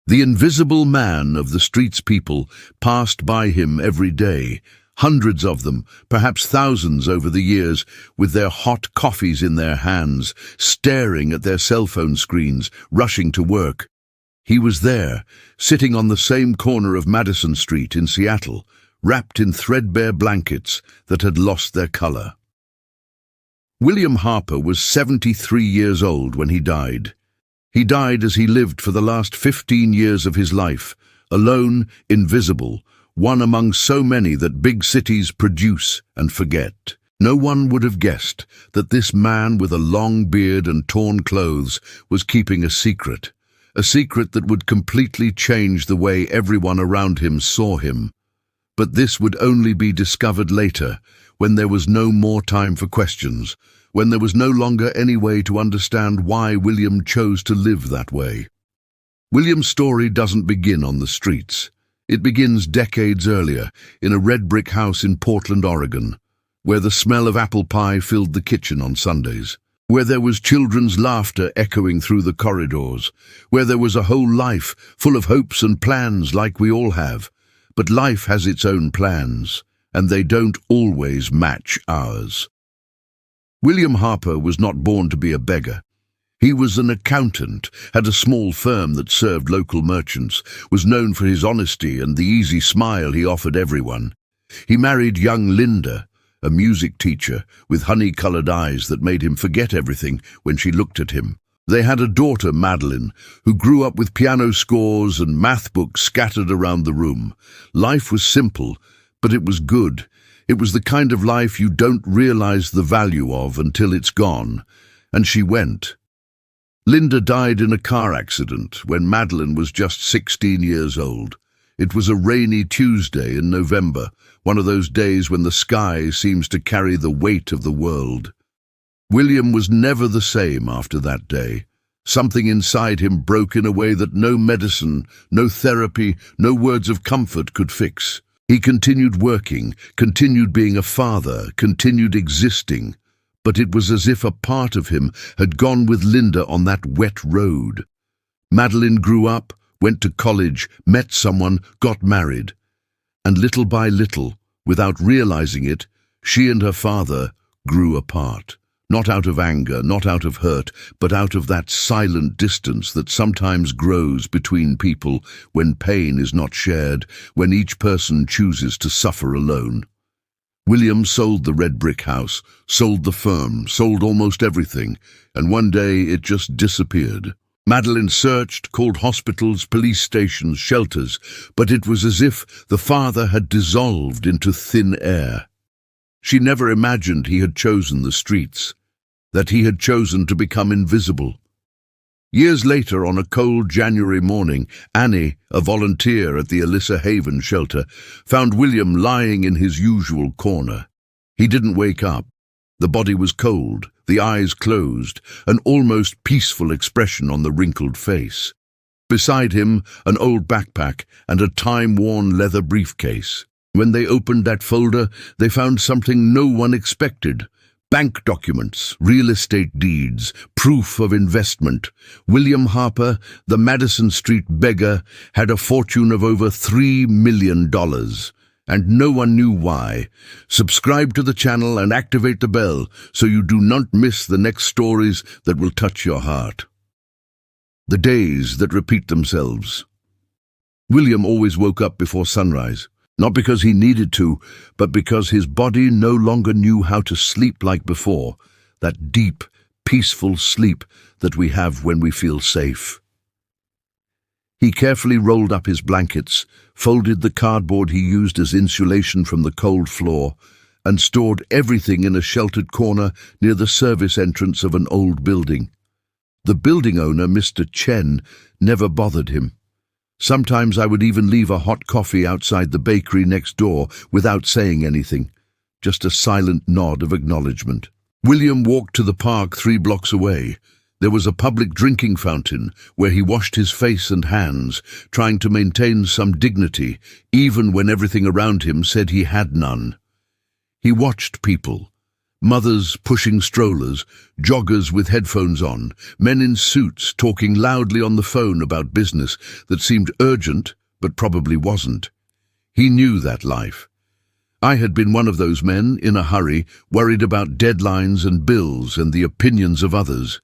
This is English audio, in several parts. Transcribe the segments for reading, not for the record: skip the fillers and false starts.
The invisible man of the street's people passed by him every day, hundreds of them, perhaps thousands over the years, with their hot coffees in their hands, staring at their cell phone screens, rushing to work. He was there, sitting on the same corner of Madison Street in Seattle, wrapped in threadbare blankets that had lost their color. William Harper was 73 years old when he died. He died as he lived for the last 15 years of his life, alone, invisible, one among so many that big cities produce and forget. No one would have guessed that this man with a long beard and torn clothes was keeping a secret that would completely change the way everyone around him saw him. But this would only be discovered later, when there was no more time for questions, when there was no longer any way to understand why William chose to live that way. William's story doesn't begin on the streets. It begins decades earlier, in a red brick house in Portland, Oregon, where the smell of apple pie filled the kitchen on Sundays, where there was children's laughter echoing through the corridors, where there was a whole life full of hopes and plans like we all have. But life has its own plans, and they don't always match ours. William Harper was not born to be a beggar. He was an accountant, had a small firm that served local merchants, was known for his honesty and the easy smile he offered everyone. He married young Linda, a music teacher with honey-colored eyes that made him forget everything when she looked at him. They had a daughter, Madeline, who grew up with piano scores and math books scattered around the room. Life was simple, but it was good. It was the kind of life you don't realize the value of until it's gone. And she went. Linda died in a car accident when Madeline was just 16 years old. It was a rainy Tuesday in November, one of those days when the sky seems to carry the weight of the world. William was never the same after that day. Something inside him broke in a way that no medicine, no therapy, no words of comfort could fix. He continued working, continued being a father, continued existing, but it was as if a part of him had gone with Linda on that wet road. Madeline grew up, went to college, met someone, got married. And little by little, without realizing it, she and her father grew apart. Not out of anger, not out of hurt, but out of that silent distance that sometimes grows between people when pain is not shared, when each person chooses to suffer alone. William sold the red brick house, sold the firm, sold almost everything, and one day it just disappeared. Madeline searched, called hospitals, police stations, shelters, but it was as if the father had dissolved into thin air. She never imagined he had chosen the streets, that he had chosen to become invisible. Years later, on a cold January morning, Annie, a volunteer at the Alyssa Haven shelter, found William lying in his usual corner. He didn't wake up. The body was cold, the eyes closed, an almost peaceful expression on the wrinkled face. Beside him, an old backpack and a time-worn leather briefcase. When they opened that folder, they found something no one expected. Bank documents, real estate deeds, proof of investment. William Harper, the Madison Street beggar, had a fortune of over $3 million, and no one knew why. Subscribe to the channel and activate the bell so you do not miss the next stories that will touch your heart. The days that repeat themselves. William always woke up before sunrise. Not because he needed to, but because his body no longer knew how to sleep like before, that deep, peaceful sleep that we have when we feel safe. He carefully rolled up his blankets, folded the cardboard he used as insulation from the cold floor, and stored everything in a sheltered corner near the service entrance of an old building. The building owner, Mr. Chen, never bothered him. Sometimes I would even leave a hot coffee outside the bakery next door without saying anything, just a silent nod of acknowledgement. William walked to the park 3 blocks away. There was a public drinking fountain where he washed his face and hands, trying to maintain some dignity, even when everything around him said he had none. He watched people, Mothers pushing strollers, joggers with headphones on, men in suits talking loudly on the phone about business that seemed urgent but probably wasn't. He knew that life. I had been one of those men, in a hurry, worried about deadlines and bills and the opinions of others.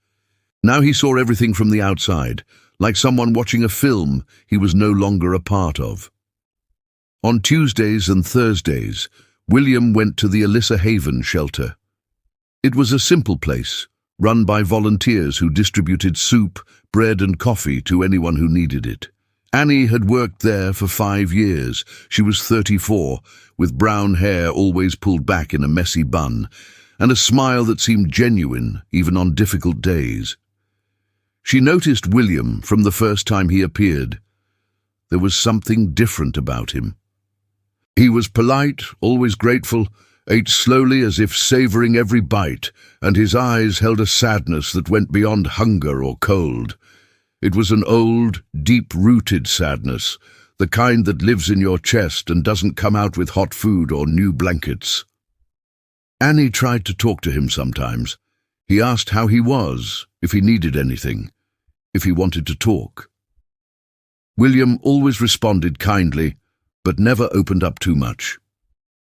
Now he saw everything from the outside, like someone watching a film he was no longer a part of. On Tuesdays and Thursdays, William went to the Alyssa Haven shelter. It was a simple place, run by volunteers who distributed soup, bread and coffee to anyone who needed it. Annie had worked there for 5 years. She was 34, with brown hair always pulled back in a messy bun, and a smile that seemed genuine even on difficult days. She noticed William from the first time he appeared. There was something different about him. He was polite, always grateful, ate slowly as if savoring every bite, and his eyes held a sadness that went beyond hunger or cold. It was an old, deep-rooted sadness, the kind that lives in your chest and doesn't come out with hot food or new blankets. Annie tried to talk to him sometimes. He asked how he was, if he needed anything, if he wanted to talk. William always responded kindly, but never opened up too much.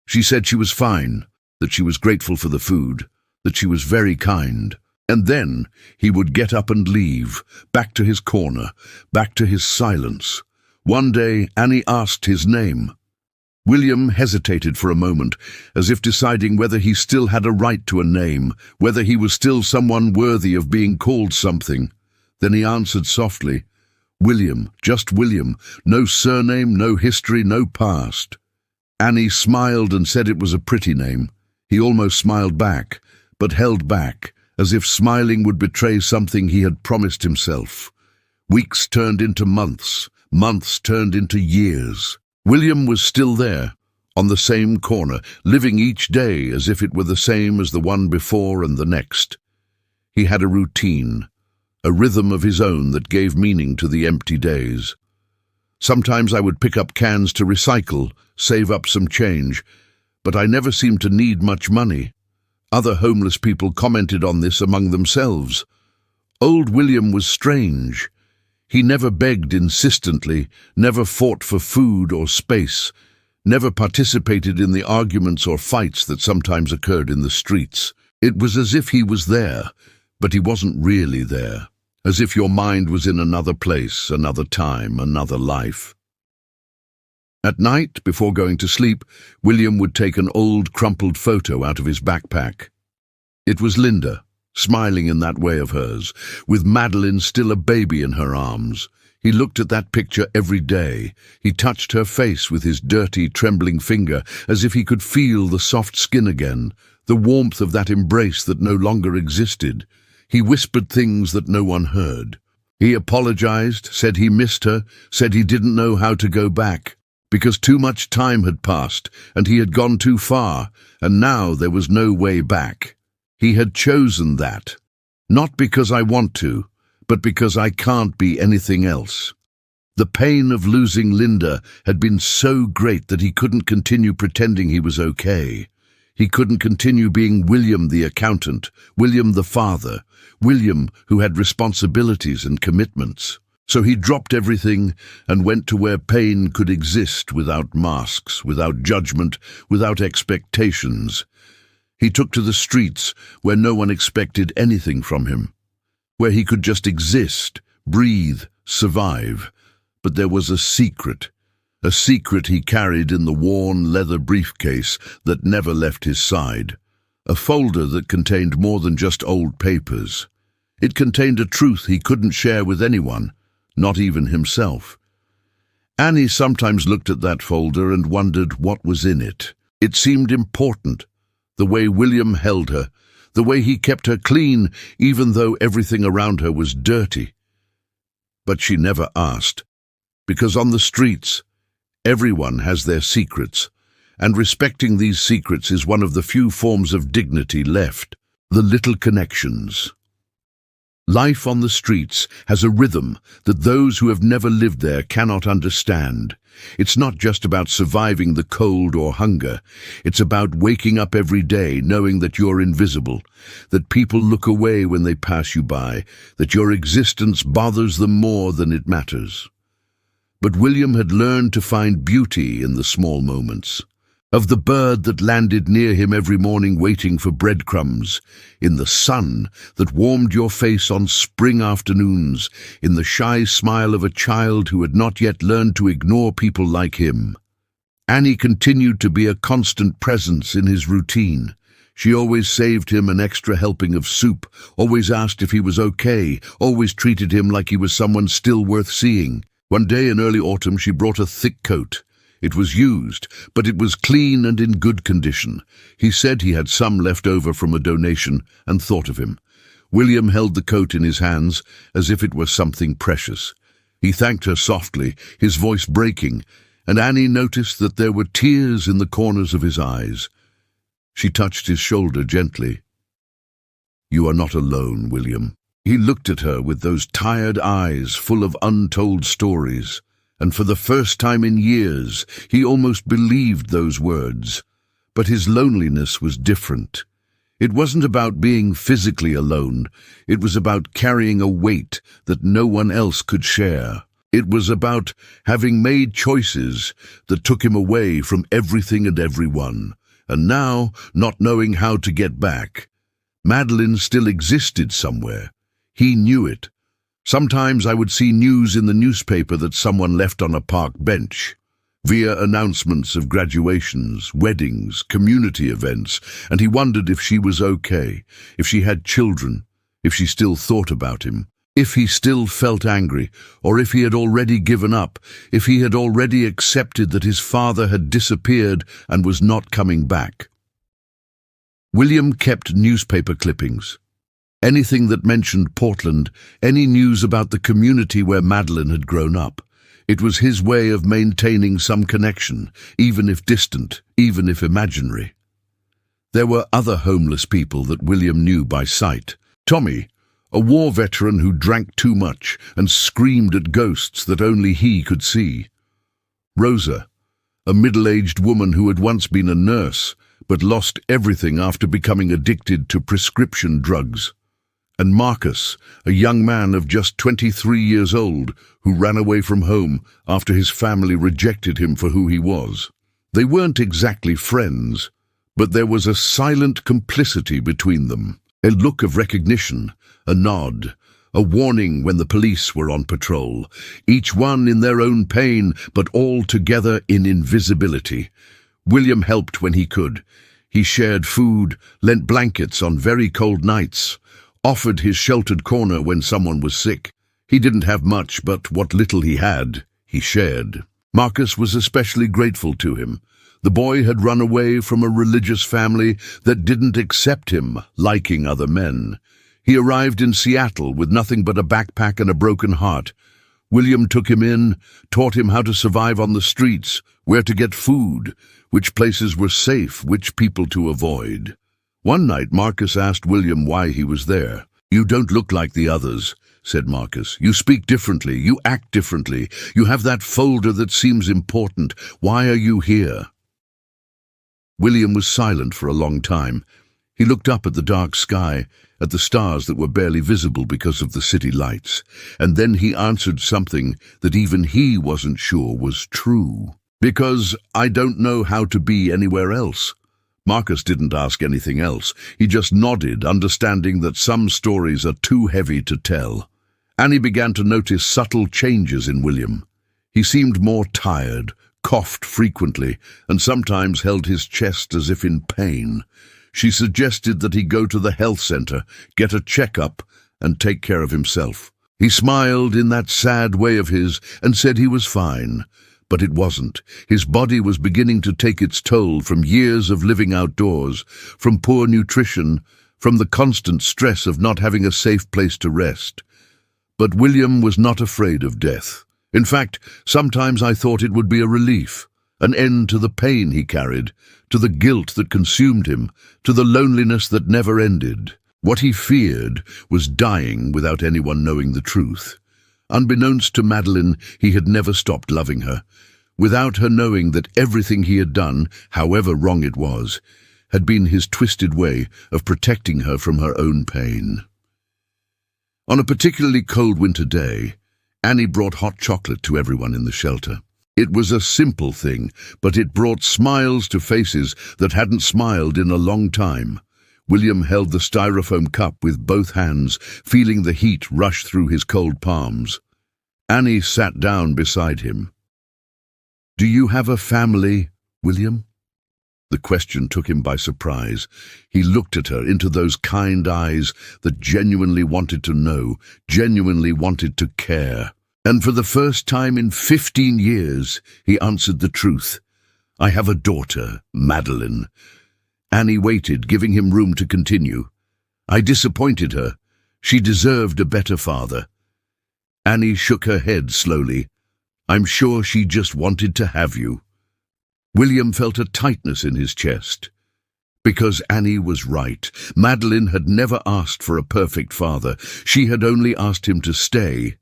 She said she was fine, that she was grateful for the food, that she was very kind, and then he would get up and leave, back to his corner, back to his silence. One day Annie asked his name. William hesitated for a moment, as if deciding whether he still had a right to a name, whether he was still someone worthy of being called something. Then he answered softly, "William, just William, no surname, no history, no past." Annie smiled and said it was a pretty name. He almost smiled back, but held back, as if smiling would betray something he had promised himself. Weeks turned into months, months turned into years. William was still there, on the same corner, living each day as if it were the same as the one before and the next. He had a routine, a rhythm of his own that gave meaning to the empty days. Sometimes I would pick up cans to recycle, save up some change, but I never seemed to need much money. Other homeless people commented on this among themselves. Old William was strange. He never begged insistently, never fought for food or space, never participated in the arguments or fights that sometimes occurred in the streets. It was as if he was there, but he wasn't really there, as if your mind was in another place, another time, another life. At night, before going to sleep, William would take an old, crumpled photo out of his backpack. It was Linda, smiling in that way of hers, with Madeline still a baby in her arms. He looked at that picture every day. He touched her face with his dirty, trembling finger, as if he could feel the soft skin again, the warmth of that embrace that no longer existed. He whispered things that no one heard. He apologized, said he missed her, said he didn't know how to go back, because too much time had passed, and he had gone too far, and now there was no way back. He had chosen that, not because I want to, but because I can't be anything else. The pain of losing Linda had been so great that he couldn't continue pretending he was okay. He couldn't continue being William the accountant, William the father, William who had responsibilities and commitments. So he dropped everything and went to where pain could exist without masks, without judgment, without expectations. He took to the streets where no one expected anything from him, where he could just exist, breathe, survive. But there was a secret he carried in the worn leather briefcase that never left his side, a folder that contained more than just old papers. It contained a truth he couldn't share with anyone, not even himself. Annie sometimes looked at that folder and wondered what was in it. It seemed important, the way William held her, the way he kept her clean even though everything around her was dirty. But she never asked, because on the streets, everyone has their secrets, and respecting these secrets is one of the few forms of dignity left, the little connections. Life on the streets has a rhythm that those who have never lived there cannot understand. It's not just about surviving the cold or hunger. It's about waking up every day knowing that you're invisible, that people look away when they pass you by, that your existence bothers them more than it matters. But William had learned to find beauty in the small moments. Of the bird that landed near him every morning waiting for breadcrumbs, in the sun that warmed your face on spring afternoons, in the shy smile of a child who had not yet learned to ignore people like him. Annie continued to be a constant presence in his routine. She always saved him an extra helping of soup, always asked if he was okay, always treated him like he was someone still worth seeing. One day in early autumn she brought a thick coat. It was used, but it was clean and in good condition. He said he had some left over from a donation and thought of him. William held the coat in his hands as if it were something precious. He thanked her softly, his voice breaking, and Annie noticed that there were tears in the corners of his eyes. She touched his shoulder gently. "You are not alone, William." He looked at her with those tired eyes full of untold stories. And for the first time in years, he almost believed those words. But his loneliness was different. It wasn't about being physically alone. It was about carrying a weight that no one else could share. It was about having made choices that took him away from everything and everyone, and now not knowing how to get back. Madeline still existed somewhere. He knew it. Sometimes I would see news in the newspaper that someone left on a park bench, via announcements of graduations, weddings, community events, and he wondered if she was okay, if she had children, if she still thought about him, if he still felt angry, or if he had already given up, if he had already accepted that his father had disappeared and was not coming back. William kept newspaper clippings. Anything that mentioned Portland, any news about the community where Madeline had grown up. It was his way of maintaining some connection, even if distant, even if imaginary. There were other homeless people that William knew by sight. Tommy, a war veteran who drank too much and screamed at ghosts that only he could see. Rosa, a middle-aged woman who had once been a nurse, but lost everything after becoming addicted to prescription drugs. And Marcus, a young man of just 23 years old who ran away from home after his family rejected him for who he was. They weren't exactly friends, but there was a silent complicity between them, a look of recognition, a nod, a warning when the police were on patrol, each one in their own pain, but all together in invisibility. William helped when he could. He shared food, lent blankets on very cold nights, offered his sheltered corner when someone was sick. He didn't have much, but what little he had, he shared. Marcus was especially grateful to him. The boy had run away from a religious family that didn't accept him, liking other men. He arrived in Seattle with nothing but a backpack and a broken heart. William took him in, taught him how to survive on the streets, where to get food, which places were safe, which people to avoid. One night Marcus asked William why he was there. "You don't look like the others," said Marcus. "You speak differently, you act differently, you have that folder that seems important. Why are you here?" William was silent for a long time. He looked up at the dark sky, at the stars that were barely visible because of the city lights, and then he answered something that even he wasn't sure was true. "Because I don't know how to be anywhere else." Marcus didn't ask anything else. He just nodded, understanding that some stories are too heavy to tell. Annie began to notice subtle changes in William. He seemed more tired, coughed frequently, and sometimes held his chest as if in pain. She suggested that he go to the health center, get a checkup, and take care of himself. He smiled in that sad way of his and said he was fine. But it wasn't. His body was beginning to take its toll from years of living outdoors, from poor nutrition, from the constant stress of not having a safe place to rest. But William was not afraid of death. In fact, sometimes I thought it would be a relief, an end to the pain he carried, to the guilt that consumed him, to the loneliness that never ended. What he feared was dying without anyone knowing the truth. Unbeknownst to Madeleine, he had never stopped loving her, without her knowing that everything he had done, however wrong it was, had been his twisted way of protecting her from her own pain. On a particularly cold winter day, Annie brought hot chocolate to everyone in the shelter. It was a simple thing, but it brought smiles to faces that hadn't smiled in a long time. William held the styrofoam cup with both hands, feeling the heat rush through his cold palms. Annie sat down beside him. "Do you have a family, William?" The question took him by surprise. He looked at her into those kind eyes that genuinely wanted to know, genuinely wanted to care. And for the first time in 15 years, he answered the truth. "I have a daughter, Madeleine." Annie waited, giving him room to continue. "I disappointed her. She deserved a better father." Annie shook her head slowly. "I'm sure she just wanted to have you." William felt a tightness in his chest. Because Annie was right. Madeleine had never asked for a perfect father. She had only asked him to stay.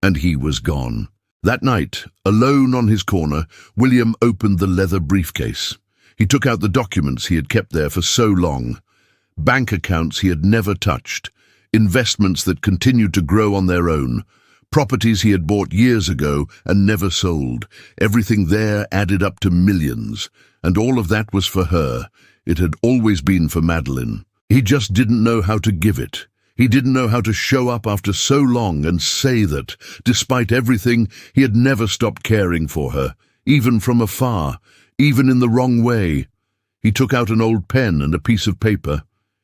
And he was gone. That night, alone on his corner, William opened the leather briefcase. He took out the documents he had kept there for so long. Bank accounts he had never touched. Investments that continued to grow on their own. Properties he had bought years ago and never sold. Everything there added up to millions. And all of that was for her. It had always been for Madeleine. He just didn't know how to give it. He didn't know how to show up after so long and say that, despite everything, he had never stopped caring for her, even from afar, even in the wrong way. He took out an old pen and a piece of paper.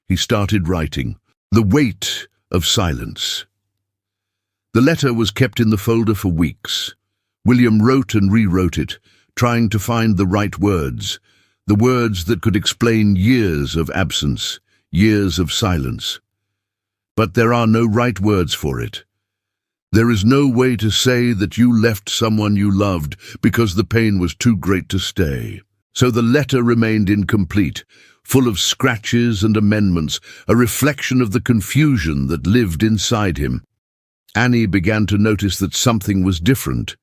He started writing. The weight of silence. The letter was kept in the folder for weeks. William wrote and rewrote it, trying to find the right words, the words that could explain years of absence, years of silence. But there are no right words for it. There is no way to say that you left someone you loved because the pain was too great to stay. So the letter remained incomplete, full of scratches and amendments, a reflection of the confusion that lived inside him. Annie began to notice that something was different.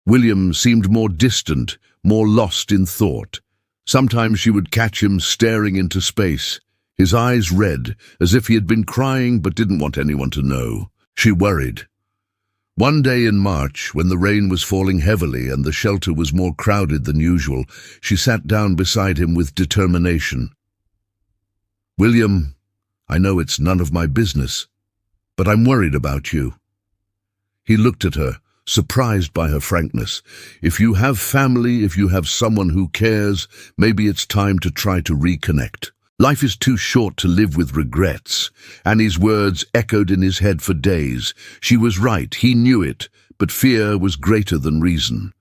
William seemed more distant, more lost in thought. Sometimes she would catch him staring into space, his eyes red, as if he had been crying but didn't want anyone to know. She worried. One day in March, when the rain was falling heavily and the shelter was more crowded than usual, she sat down beside him with determination. "William, I know it's none of my business, but I'm worried about you." He looked at her, surprised by her frankness. If you have family, if you have someone who cares, maybe it's time to try to reconnect. Life is too short to live with regrets. Annie's words echoed in his head for days. She was right, he knew it, but fear was greater than reason.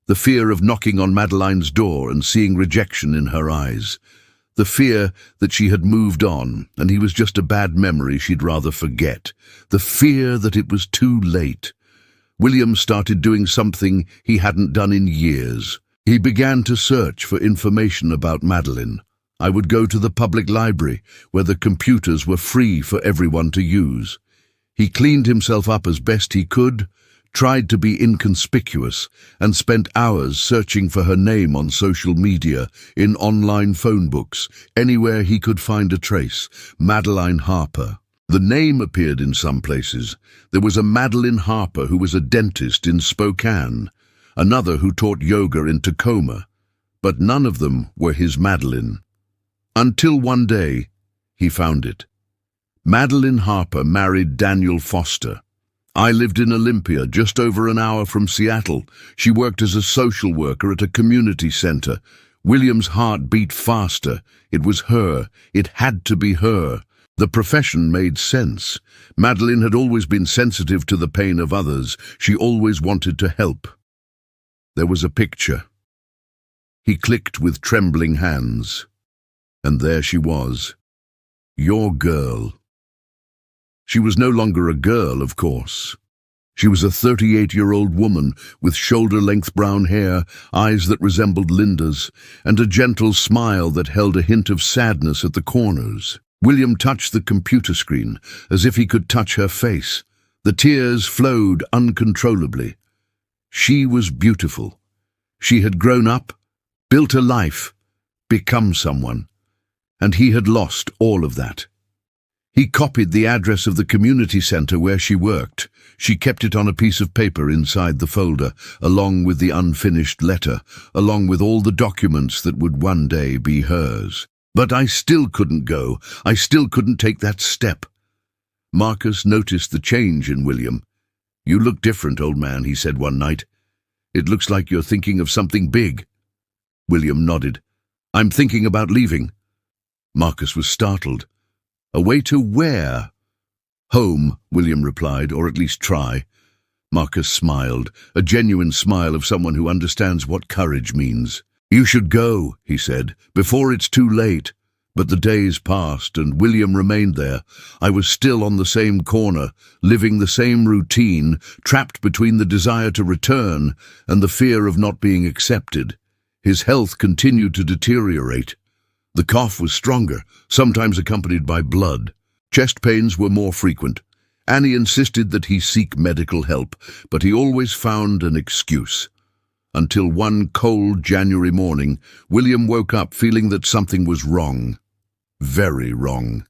The fear of knocking on Madeleine's door and seeing rejection in her eyes. The fear that she had moved on, and he was just a bad memory she'd rather forget. The fear that it was too late. William started doing something he hadn't done in years. He began to search for information about Madeleine. I would go to the public library, where the computers were free for everyone to use. He cleaned himself up as best he could, tried to be inconspicuous, and spent hours searching for her name on social media, in online phone books, anywhere he could find a trace. Madeleine Harper. The name appeared in some places. There was a Madeleine Harper who was a dentist in Spokane, another who taught yoga in Tacoma, but none of them were his Madeleine. Until one day, he found it. Madeleine Harper married Daniel Foster. I lived in Olympia, just over an hour from Seattle. She worked as a social worker at a community center. William's heart beat faster. It was her. It had to be her. The profession made sense. Madeleine had always been sensitive to the pain of others. She always wanted to help. There was a picture. He clicked with trembling hands. And there she was. Your girl. She was no longer a girl, of course. She was a 38-year-old woman with shoulder-length brown hair, eyes that resembled Linda's, and a gentle smile that held a hint of sadness at the corners. William touched the computer screen as if he could touch her face. The tears flowed uncontrollably. She was beautiful. She had grown up, built a life, become someone, and he had lost all of that. He copied the address of the community center where she worked. She kept it on a piece of paper inside the folder, along with the unfinished letter, along with all the documents that would one day be hers. But I still couldn't go. I still couldn't take that step. Marcus noticed the change in William. "You look different, old man," he said one night. "It looks like you're thinking of something big." William nodded. "I'm thinking about leaving." Marcus was startled. "Away to where?" "Home," William replied, "or at least try." Marcus smiled, a genuine smile of someone who understands what courage means. "You should go," he said, "before it's too late." But the days passed, and William remained there. I was still on the same corner, living the same routine, trapped between the desire to return and the fear of not being accepted. His health continued to deteriorate. The cough was stronger, sometimes accompanied by blood. Chest pains were more frequent. Annie insisted that he seek medical help, but he always found an excuse. Until one cold January morning, William woke up feeling that something was wrong. Very wrong.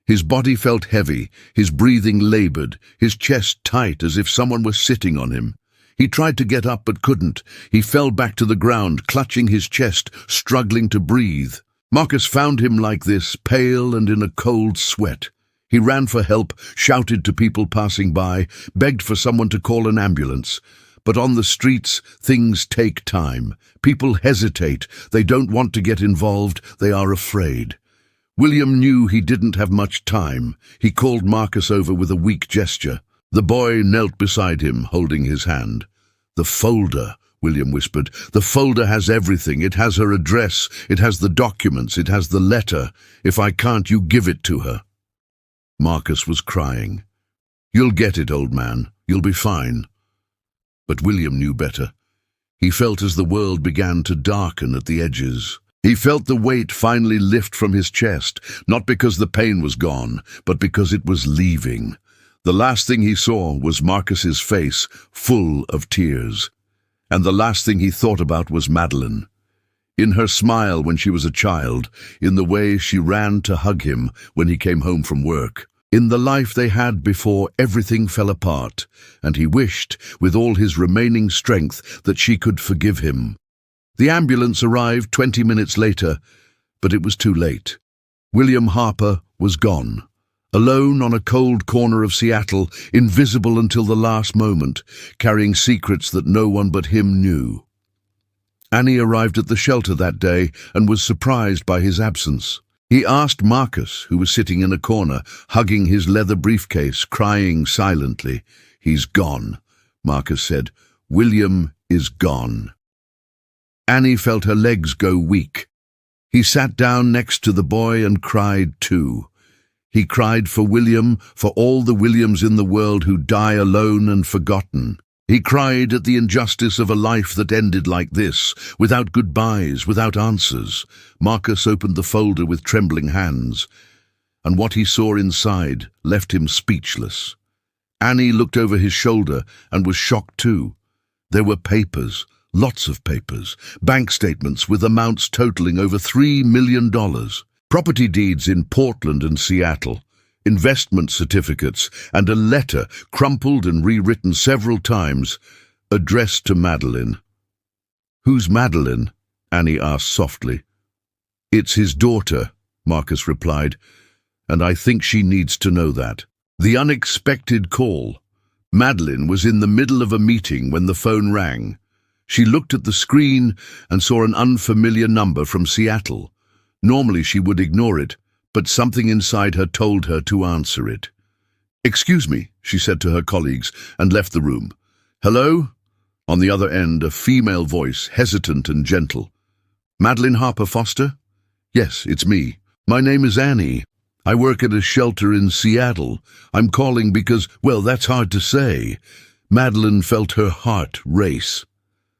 His body felt heavy, his breathing labored, his chest tight as if someone was sitting on him. He tried to get up but couldn't. He fell back to the ground, clutching his chest, struggling to breathe. Marcus found him like this, pale and in a cold sweat. He ran for help, shouted to people passing by, begged for someone to call an ambulance. But on the streets, things take time. People hesitate. They don't want to get involved. They are afraid. William knew he didn't have much time. He called Marcus over with a weak gesture. The boy knelt beside him, holding his hand. "The folder," William whispered. "The folder has everything. It has her address. It has the documents. It has the letter. If I can't, you give it to her." Marcus was crying. "You'll get it, old man. You'll be fine." But William knew better. He felt as the world began to darken at the edges. He felt the weight finally lift from his chest, not because the pain was gone, but because it was leaving. The last thing he saw was Marcus's face, full of tears. And the last thing he thought about was Madeline. In her smile when she was a child, in the way she ran to hug him when he came home from work, in the life they had before everything fell apart, and he wished, with all his remaining strength, that she could forgive him. The ambulance arrived 20 minutes later, but it was too late. William Harper was gone, alone on a cold corner of Seattle, invisible until the last moment, carrying secrets that no one but him knew. Annie arrived at the shelter that day and was surprised by his absence. He asked Marcus, who was sitting in a corner, hugging his leather briefcase, crying silently. "He's gone," Marcus said. "William is gone." Annie felt her legs go weak. He sat down next to the boy and cried too. He cried for William, for all the Williams in the world who die alone and forgotten. He cried at the injustice of a life that ended like this, without goodbyes, without answers. Marcus opened the folder with trembling hands, and what he saw inside left him speechless. Annie looked over his shoulder and was shocked too. There were papers, lots of papers, bank statements with amounts totaling over $3 million, property deeds in Portland and Seattle, investment certificates, and a letter, crumpled and rewritten several times, addressed to Madeline. "Who's Madeline?" Annie asked softly. "It's his daughter," Marcus replied, "and I think she needs to know that." The unexpected call. Madeline was in the middle of a meeting when the phone rang. She looked at the screen and saw an unfamiliar number from Seattle. Normally she would ignore it, but something inside her told her to answer it. "Excuse me," she said to her colleagues, and left the room. "Hello?" On the other end, a female voice, hesitant and gentle. "Madeline Harper Foster?" "Yes, it's me. My name is Annie. I work at a shelter in Seattle. I'm calling because, well, that's hard to say." Madeline felt her heart race.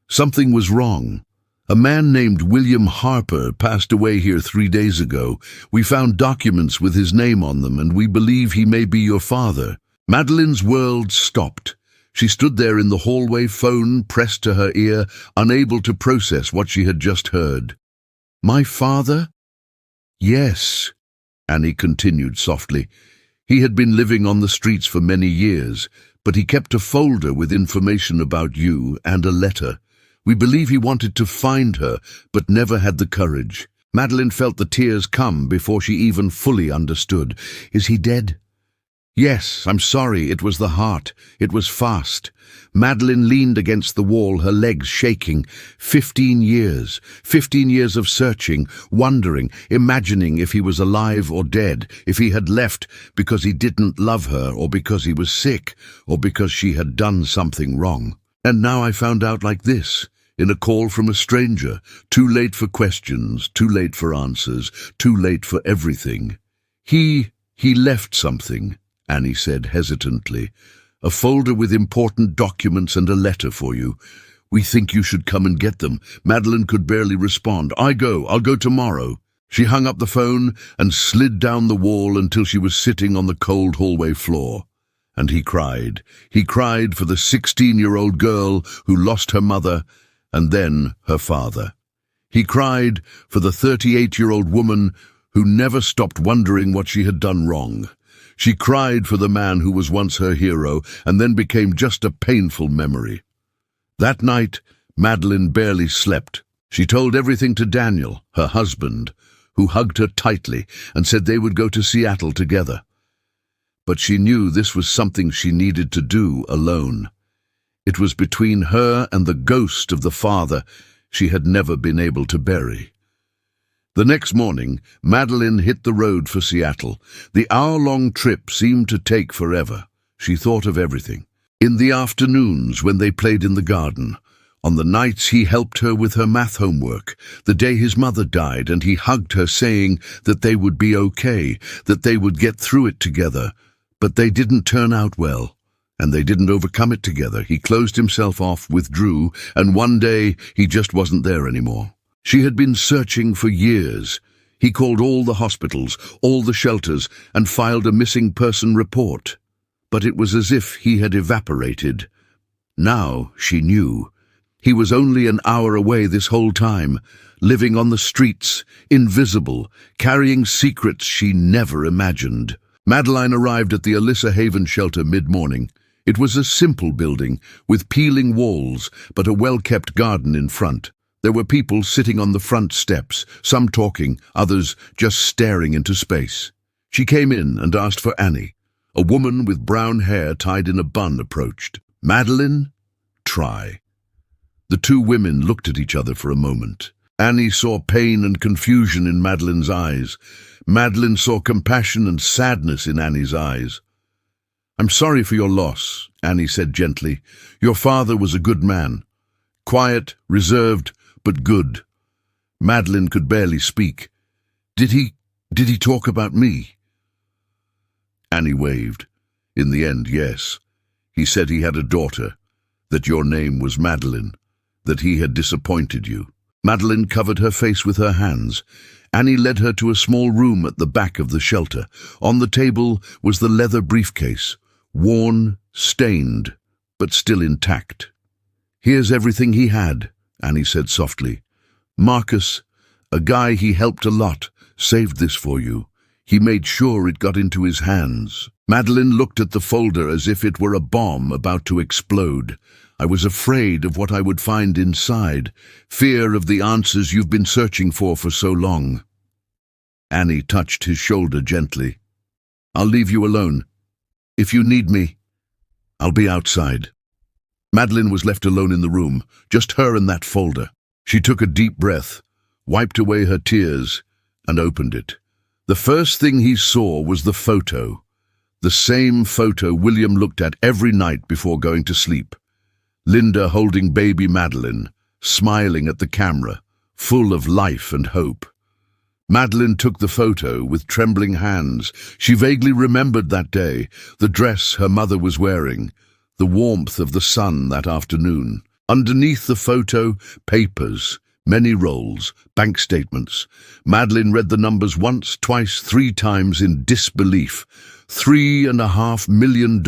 Something was wrong. A man named William Harper passed away here 3 days ago. We found documents with his name on them, and we believe he may be your father." Madeline's world stopped. She stood there in the hallway, phone pressed to her ear, unable to process what she had just heard. "My father?" "Yes," Annie continued softly. "He had been living on the streets for many years, but he kept a folder with information about you and a letter. We believe he wanted to find her, but never had the courage." Madeline felt the tears come before she even fully understood. "Is he dead?" "Yes, I'm sorry, it was the heart. It was fast." Madeline leaned against the wall, her legs shaking. 15 years. 15 years of searching, wondering, imagining if he was alive or dead, if he had left because he didn't love her, or because he was sick, or because she had done something wrong. And now I found out like this, in a call from a stranger. Too late for questions, too late for answers, too late for everything. He left something," Annie said hesitantly. "A folder with important documents and a letter for you. We think you should come and get them." Madeline could barely respond. I'll go tomorrow." She hung up the phone and slid down the wall until she was sitting on the cold hallway floor. And he cried. He cried for the 16-year-old girl who lost her mother and then her father. He cried for the 38-year-old woman who never stopped wondering what she had done wrong. She cried for the man who was once her hero and then became just a painful memory. That night, Madeline barely slept. She told everything to Daniel, her husband, who hugged her tightly and said they would go to Seattle together. But she knew this was something she needed to do alone. It was between her and the ghost of the father she had never been able to bury. The next morning, Madeline hit the road for Seattle. The hour-long trip seemed to take forever. She thought of everything. In the afternoons when they played in the garden, on the nights he helped her with her math homework, the day his mother died and he hugged her saying that they would be okay, that they would get through it together. But they didn't turn out well, and they didn't overcome it together. He closed himself off, withdrew, and one day he just wasn't there anymore. She had been searching for years. He called all the hospitals, all the shelters, and filed a missing person report. But it was as if he had evaporated. Now she knew. He was only an hour away this whole time, living on the streets, invisible, carrying secrets she never imagined. Madeline arrived at the Alyssa Haven shelter mid-morning. It was a simple building, with peeling walls, but a well-kept garden in front. There were people sitting on the front steps, some talking, others just staring into space. She came in and asked for Annie. A woman with brown hair tied in a bun approached. "Madeline, try." The two women looked at each other for a moment. Annie saw pain and confusion in Madeline's eyes. Madeline saw compassion and sadness in Annie's eyes. "I'm sorry for your loss," Annie said gently. "Your father was a good man. Quiet, reserved, but good." Madeline could barely speak. Did he talk about me?" Annie waved. "In the end, yes. He said he had a daughter, that your name was Madeline, that he had disappointed you." Madeline covered her face with her hands. Annie led her to a small room at the back of the shelter. On the table was the leather briefcase, worn, stained, but still intact. "Here's everything he had," Annie said softly. "Marcus, a guy he helped a lot, saved this for you. He made sure it got into his hands." Madeline looked at the folder as if it were a bomb about to explode. "I was afraid of what I would find inside, fear of the answers you've been searching for so long." Annie touched his shoulder gently. "I'll leave you alone. If you need me, I'll be outside." Madeline was left alone in the room, just her and that folder. She took a deep breath, wiped away her tears, and opened it. The first thing he saw was the photo. The same photo William looked at every night before going to sleep. Linda holding baby Madeline, smiling at the camera, full of life and hope. Madeline took the photo with trembling hands. She vaguely remembered that day, the dress her mother was wearing, the warmth of the sun that afternoon. Underneath the photo, papers, Many rolls, bank statements. Madeline read the numbers once, twice, 3 times in disbelief. $3.5 million.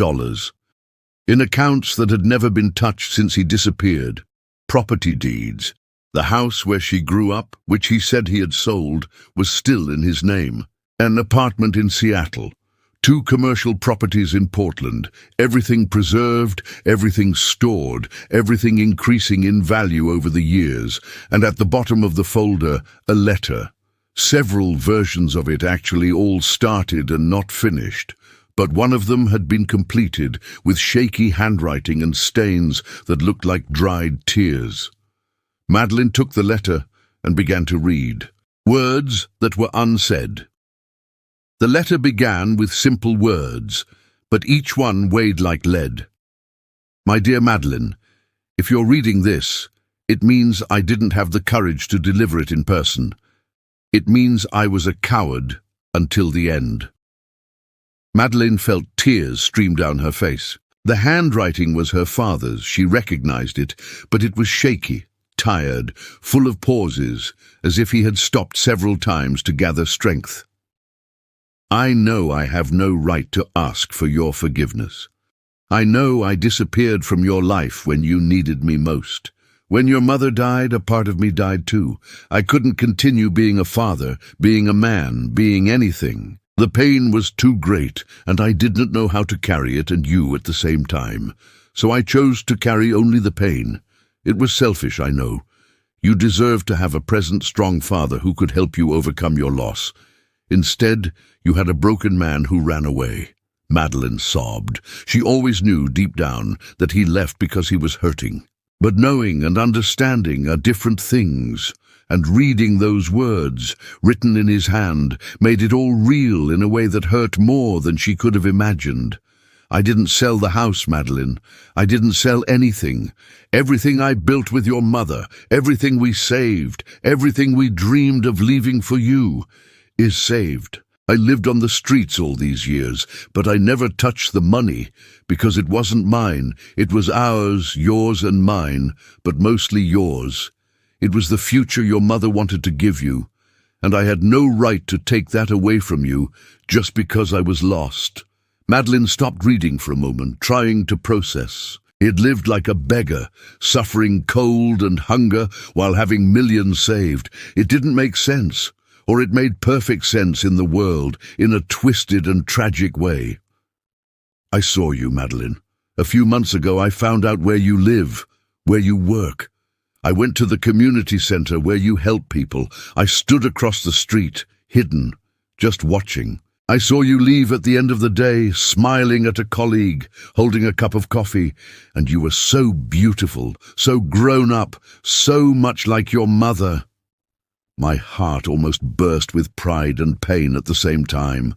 In accounts that had never been touched since he disappeared. Property deeds. The house where she grew up, which he said he had sold, was still in his name. An apartment in Seattle. 2 commercial properties in Portland. Everything preserved, everything stored, everything increasing in value over the years. And at the bottom of the folder, a letter. Several versions of it actually all started and not finished. But one of them had been completed with shaky handwriting and stains that looked like dried tears. Madeline took the letter and began to read. Words that were unsaid. The letter began with simple words, but each one weighed like lead. My dear Madeline, if you're reading this, it means I didn't have the courage to deliver it in person. It means I was a coward until the end. Madeline felt tears stream down her face. The handwriting was her father's, she recognized it, but it was shaky, tired, full of pauses, as if he had stopped several times to gather strength. I know I have no right to ask for your forgiveness. I know I disappeared from your life when you needed me most. When your mother died, a part of me died too. I couldn't continue being a father, being a man, being anything. The pain was too great, and I didn't know how to carry it and you at the same time. So I chose to carry only the pain. It was selfish, I know. You deserved to have a present, strong father who could help you overcome your loss. Instead, you had a broken man who ran away. Madeline sobbed. She always knew deep down that he left because he was hurting. But knowing and understanding are different things. And reading those words, written in his hand, made it all real in a way that hurt more than she could have imagined. I didn't sell the house, Madeline. I didn't sell anything. Everything I built with your mother, everything we saved, everything we dreamed of leaving for you, is saved. I lived on the streets all these years, but I never touched the money, because it wasn't mine. It was ours, yours and mine, but mostly yours. It was the future your mother wanted to give you, and I had no right to take that away from you just because I was lost. Madeline stopped reading for a moment, trying to process. He had lived like a beggar, suffering cold and hunger while having millions saved. It didn't make sense, or it made perfect sense in the world, in a twisted and tragic way. I saw you, Madeline. A few months ago I found out where you live, where you work. I went to the community center where you help people. I stood across the street, hidden, just watching. I saw you leave at the end of the day, smiling at a colleague, holding a cup of coffee, and you were so beautiful, so grown up, so much like your mother. My heart almost burst with pride and pain at the same time.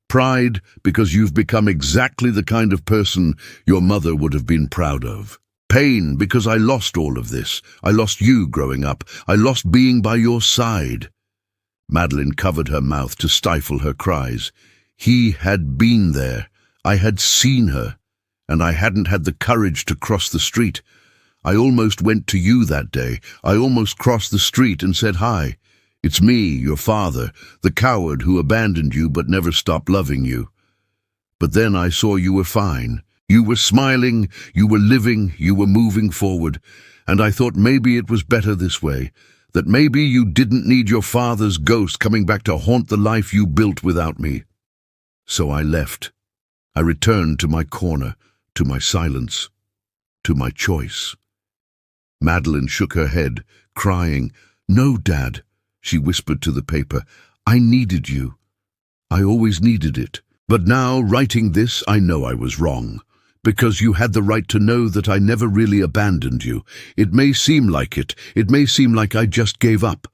Pride because you've become exactly the kind of person your mother would have been proud of. Pain because I lost all of this. I lost you growing up. I lost being by your side. Madeline covered her mouth to stifle her cries. He had been there. I had seen her, and I hadn't had the courage to cross the street. I almost went to you that day. I almost crossed the street and said hi. It's me, your father, the coward who abandoned you but never stopped loving you. But then I saw you were fine. You were smiling, you were living, you were moving forward, and I thought maybe it was better this way, that maybe you didn't need your father's ghost coming back to haunt the life you built without me. So I left. I returned to my corner, to my silence, to my choice. Madeline shook her head, crying. No, Dad, she whispered to the paper. I needed you. I always needed it. But now, writing this, I know I was wrong. Because you had the right to know that I never really abandoned you. It may seem like it. It may seem like I just gave up.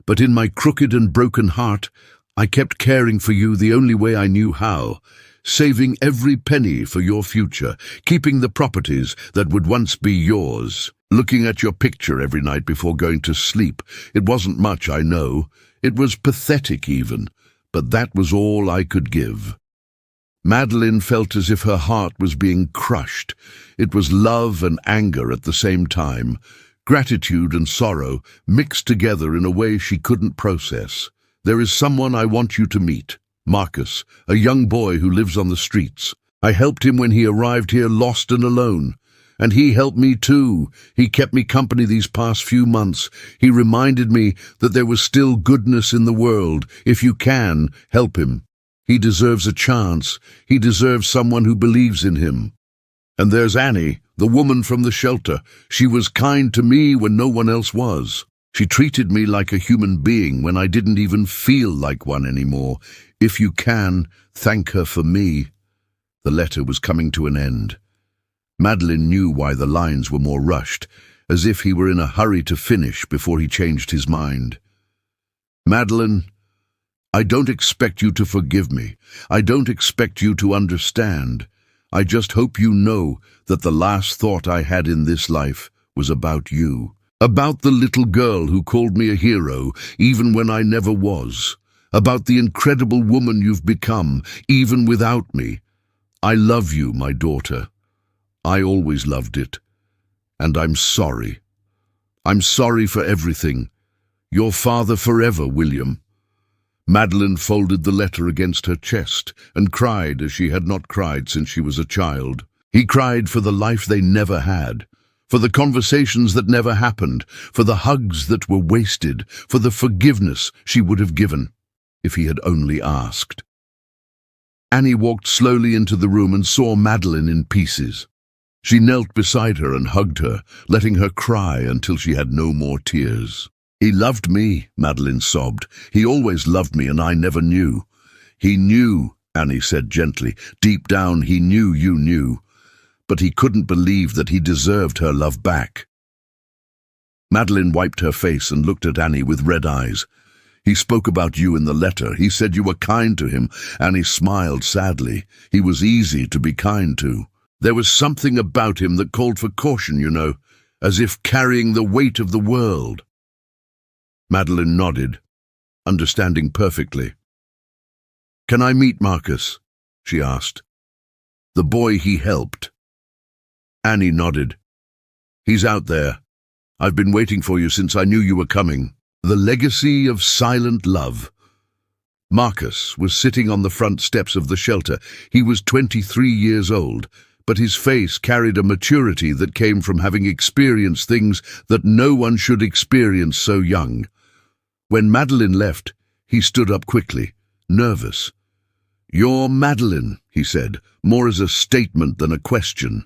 But in my crooked and broken heart, I kept caring for you the only way I knew how. Saving every penny for your future. Keeping the properties that would once be yours. Looking at your picture every night before going to sleep. It wasn't much, I know. It was pathetic even. But that was all I could give. Madeline felt as if her heart was being crushed. It was love and anger at the same time. gratitude and sorrow mixed together in a way she couldn't process. "There is someone I want you to meet. Marcus, a young boy who lives on the streets. I helped him when he arrived here lost and alone. And he helped me too. He kept me company these past few months. He reminded me that there was still goodness in the world. If you can, help him. He deserves a chance. He deserves someone who believes in him." And there's Annie, the woman from the shelter. She was kind to me when no one else was. She treated me like a human being when I didn't even feel like one anymore. If you can, thank her for me. The letter was coming to an end. Madeline knew why the lines were more rushed, as if he were in a hurry to finish before he changed his mind. "Madeline, I don't expect you to forgive me. I don't expect you to understand. I just hope you know that the last thought I had in this life was about you. About the little girl who called me a hero, even when I never was. About the incredible woman you've become, even without me. I love you, my daughter. I always loved it. And I'm sorry. I'm sorry for everything. Your father forever, William." Madeline folded the letter against her chest and cried as she had not cried since she was a child. He cried for the life they never had, for the conversations that never happened, for the hugs that were wasted, for the forgiveness she would have given if he had only asked. Annie walked slowly into the room and saw Madeline in pieces. She knelt beside her and hugged her, letting her cry until she had no more tears. "He loved me," Madeline sobbed. "He always loved me, and I never knew." "He knew," Annie said gently. "Deep down he knew you knew. But he couldn't believe that he deserved her love back." Madeline wiped her face and looked at Annie with red eyes. "He spoke about you in the letter. He said you were kind to him." Annie smiled sadly. "He was easy to be kind to. There was something about him that called for caution, you know, as if carrying the weight of the world." Madeline nodded, understanding perfectly. "Can I meet Marcus?" she asked. "The boy he helped." Annie nodded. "He's out there. I've been waiting for you since I knew you were coming." The legacy of silent love. Marcus was sitting on the front steps of the shelter. He was 23 years old, but his face carried a maturity that came from having experienced things that no one should experience so young. When Madeline left, he stood up quickly, nervous. "You're Madeline," he said, more as a statement than a question.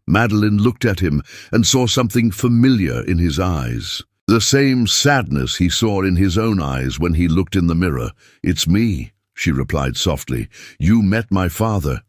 Madeline looked at him and saw something familiar in his eyes. The same sadness he saw in his own eyes when he looked in the mirror. "It's me," she replied softly. "You met my father."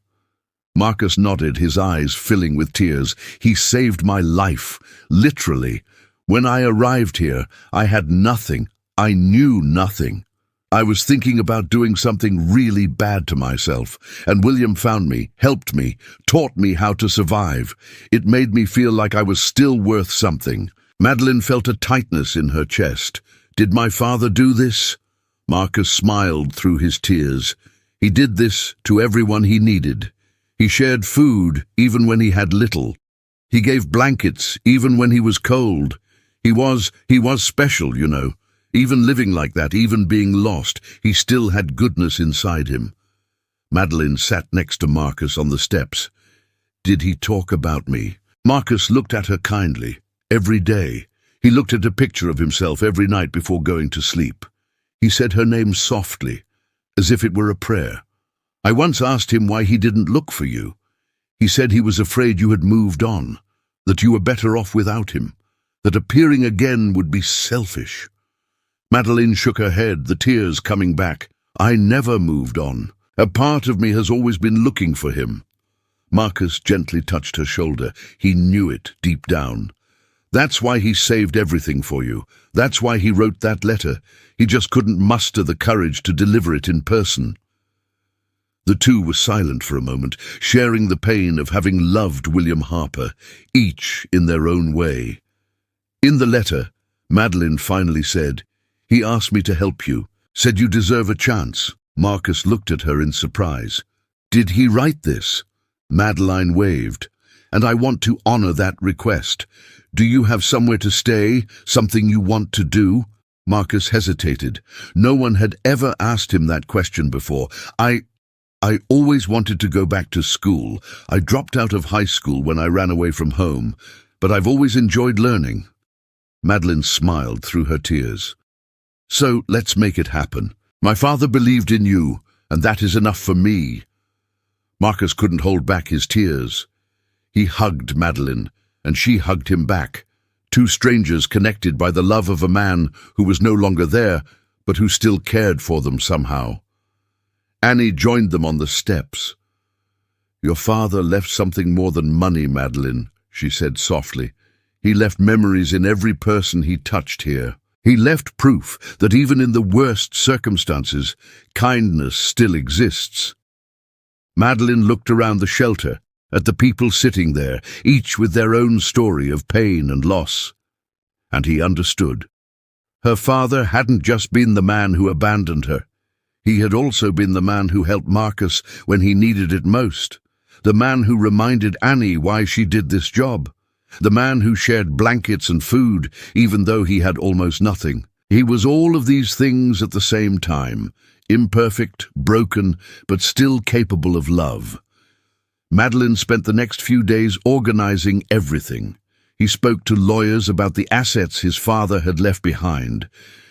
Marcus nodded, his eyes filling with tears. "He saved my life, literally. When I arrived here, I had nothing. I knew nothing. I was thinking about doing something really bad to myself, and William found me, helped me, taught me how to survive. It made me feel like I was still worth something." Madeline felt a tightness in her chest. "Did my father do this?" Marcus smiled through his tears. "He did this to everyone he needed. He shared food even when he had little. He gave blankets even when he was cold. He was special, you know. Even living like that, even being lost, he still had goodness inside him." Madeline sat next to Marcus on the steps. "Did he talk about me?" Marcus looked at her kindly. Every day, he looked at a picture of himself every night before going to sleep. He said her name softly, as if it were a prayer. "I once asked him why he didn't look for you. He said he was afraid you had moved on, that you were better off without him, that appearing again would be selfish." Madeline shook her head, the tears coming back. "I never moved on. A part of me has always been looking for him." Marcus gently touched her shoulder. He knew it deep down. "That's why he saved everything for you. That's why he wrote that letter. He just couldn't muster the courage to deliver it in person." The two were silent for a moment, sharing the pain of having loved William Harper, each in their own way. In the letter, Madeline finally said, "He asked me to help you, said you deserve a chance." Marcus looked at her in surprise. "Did he write this?" Madeline waved. "And I want to honor that request. Do you have somewhere to stay? Something you want to do? Marcus hesitated. No one had ever asked him that question before. I always wanted to go back to school. I dropped out of high school when I ran away from home, but I've always enjoyed learning. Madeleine smiled through her tears. So let's make it happen. My father believed in you, and that is enough for me. Marcus couldn't hold back his tears. He hugged Madeleine, and she hugged him back. Two strangers connected by the love of a man who was no longer there, but who still cared for them somehow. Annie joined them on the steps. Your father left something more than money, Madeleine, she said softly. He left memories in every person he touched here. He left proof that even in the worst circumstances, kindness still exists. Madeleine looked around the shelter, at the people sitting there, each with their own story of pain and loss. And he understood. Her father hadn't just been the man who abandoned her. He had also been the man who helped Marcus when he needed it most. The man who reminded Annie why she did this job. The man who shared blankets and food, even though he had almost nothing. He was all of these things at the same time, imperfect, broken, but still capable of love. Madeleine spent the next few days organizing everything. He spoke to lawyers about the assets his father had left behind.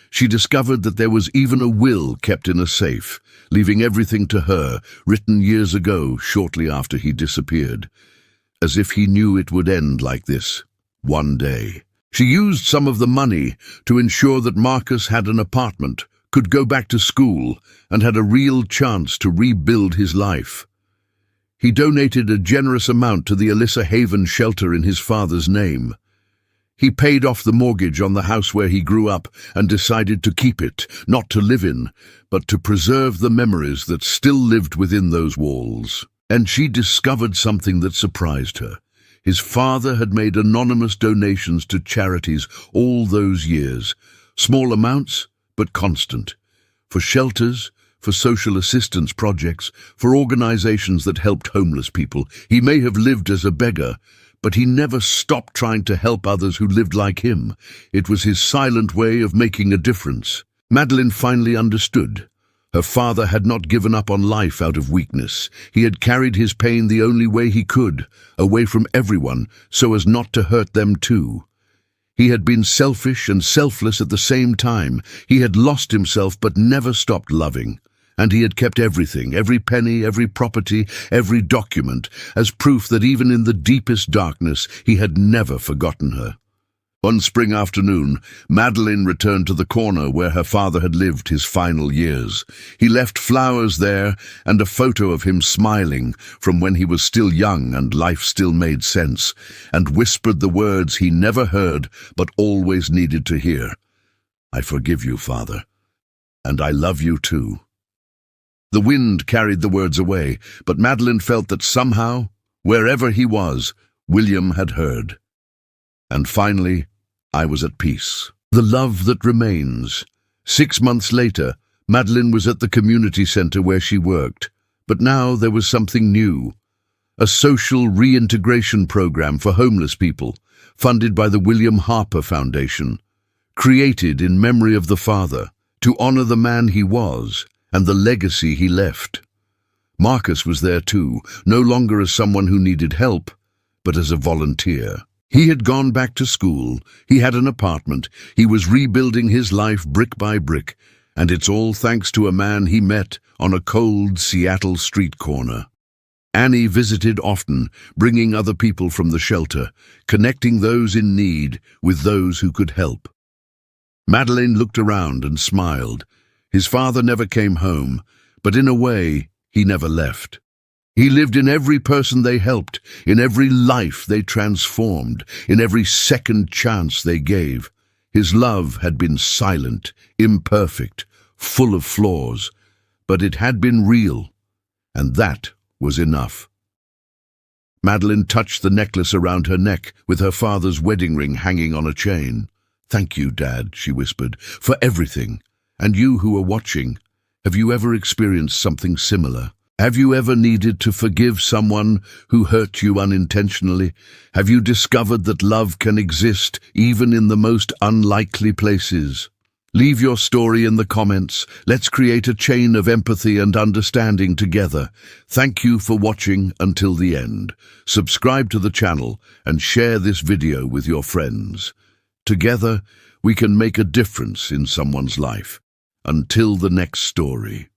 She discovered that there was even a will kept in a safe, leaving everything to her, written years ago, shortly after he disappeared. As if he knew it would end like this, one day. She used some of the money to ensure that Marcus had an apartment, could go back to school, and had a real chance to rebuild his life. He donated a generous amount to the Alyssa Haven shelter in his father's name. He paid off the mortgage on the house where he grew up and decided to keep it, not to live in, but to preserve the memories that still lived within those walls. And she discovered something that surprised her. His father had made anonymous donations to charities all those years, small amounts, but constant, for shelters, for social assistance projects, for organizations that helped homeless people. He may have lived as a beggar, but he never stopped trying to help others who lived like him. It was his silent way of making a difference. Madeleine finally understood. Her father had not given up on life out of weakness. He had carried his pain the only way he could, away from everyone, so as not to hurt them too. He had been selfish and selfless at the same time. He had lost himself but never stopped loving. And he had kept everything, every penny, every property, every document, as proof that even in the deepest darkness he had never forgotten her. One spring afternoon, Madeleine returned to the corner where her father had lived his final years. He left flowers there and a photo of him smiling from when he was still young and life still made sense, and whispered the words he never heard but always needed to hear. I forgive you, Father, and I love you too. The wind carried the words away, but Madeleine felt that somehow, wherever he was, William had heard. And finally, I was at peace. The love that remains. 6 months later, Madeleine was at the community center where she worked, but now there was something new. A social reintegration program for homeless people, funded by the William Harper Foundation, created in memory of the father, to honor the man he was and the legacy he left. Marcus was there too, no longer as someone who needed help, but as a volunteer. He had gone back to school, he had an apartment, he was rebuilding his life brick by brick, and it's all thanks to a man he met on a cold Seattle street corner. Annie visited often, bringing other people from the shelter, connecting those in need with those who could help. Madeleine looked around and smiled. His father never came home, but in a way, he never left. He lived in every person they helped, in every life they transformed, in every second chance they gave. His love had been silent, imperfect, full of flaws, but it had been real, and that was enough. Madeleine touched the necklace around her neck with her father's wedding ring hanging on a chain. "Thank you, Dad," she whispered, "for everything. And you who are watching, have you ever experienced something similar? Have you ever needed to forgive someone who hurt you unintentionally? Have you discovered that love can exist even in the most unlikely places? Leave your story in the comments. Let's create a chain of empathy and understanding together. Thank you for watching until the end. Subscribe to the channel and share this video with your friends. Together, we can make a difference in someone's life. Until the next story.